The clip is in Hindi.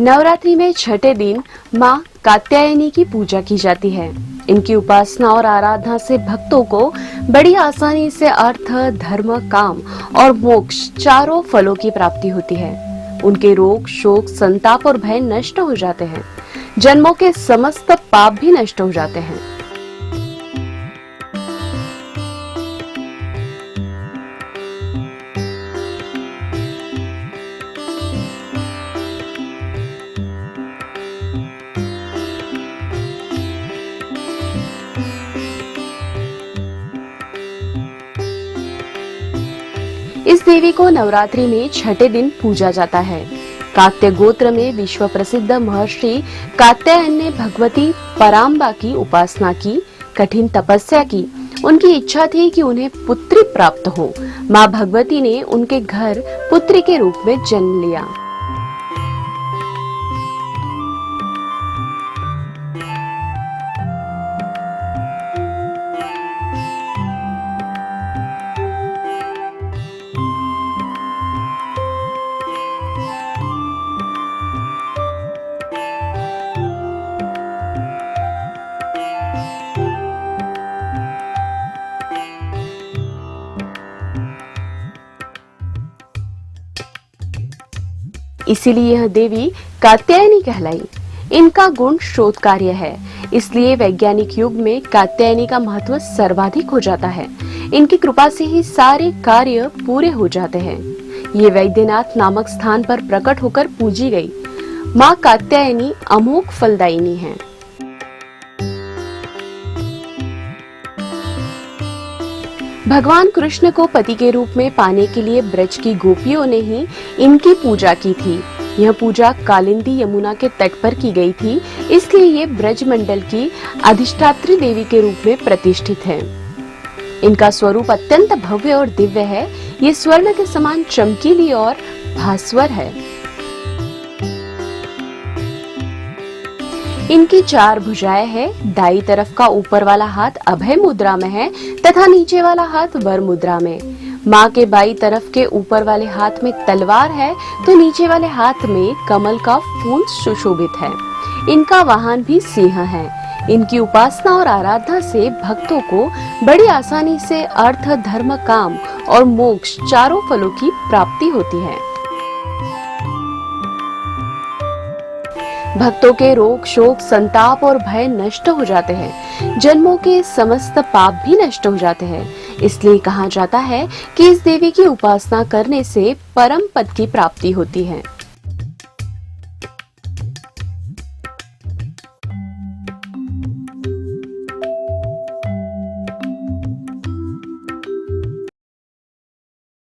नवरात्रि में छठे दिन माँ कात्यायनी की पूजा की जाती है। इनकी उपासना और आराधना से भक्तों को बड़ी आसानी से अर्थ, धर्म, काम और मोक्ष चारों फलों की प्राप्ति होती है। उनके रोग, शोक, संताप और भय नष्ट हो जाते हैं। जन्मों के समस्त पाप भी नष्ट हो जाते हैं। इस देवी को नवरात्रि में छठे दिन पूजा जाता है। कात्य गोत्र में विश्व प्रसिद्ध महर्षि कात्यायन ने भगवती पराम्बा की उपासना की, कठिन तपस्या की। उनकी इच्छा थी कि उन्हें पुत्री प्राप्त हो। माँ भगवती ने उनके घर पुत्री के रूप में जन्म लिया। इसीलिए यह देवी कात्यायनी कहलाई। इनका गुण शोध कार्य है, इसलिए वैज्ञानिक युग में कात्यायनी का महत्व सर्वाधिक हो जाता है। इनकी कृपा से ही सारे कार्य पूरे हो जाते हैं। ये वैद्यनाथ नामक स्थान पर प्रकट होकर पूजी गई माँ कात्यायनी अमोघ फलदायिनी है। भगवान कृष्ण को पति के रूप में पाने के लिए ब्रज की गोपियों ने ही इनकी पूजा की थी। यह पूजा कालिंदी यमुना के तट पर की गई थी, इसलिए ये ब्रज मंडल की अधिष्ठात्री देवी के रूप में प्रतिष्ठित है। इनका स्वरूप अत्यंत भव्य और दिव्य है। ये स्वर्ण के समान चमकीली और भास्वर है। इनकी 4 भुजाएं हैं। दाई तरफ का ऊपर वाला हाथ अभय मुद्रा में है तथा नीचे वाला हाथ वर मुद्रा में। माँ के बाई तरफ के ऊपर वाले हाथ में तलवार है तो नीचे वाले हाथ में कमल का फूल सुशोभित है। इनका वाहन भी सिंह है। इनकी उपासना और आराधना से भक्तों को बड़ी आसानी से अर्थ, धर्म, काम और मोक्ष चारों फलों की प्राप्ति होती है। भक्तों के रोग, शोक, संताप और भय नष्ट हो जाते हैं। जन्मों के समस्त पाप भी नष्ट हो जाते हैं। इसलिए कहा जाता है कि इस देवी की उपासना करने से परम पद की प्राप्ति होती है।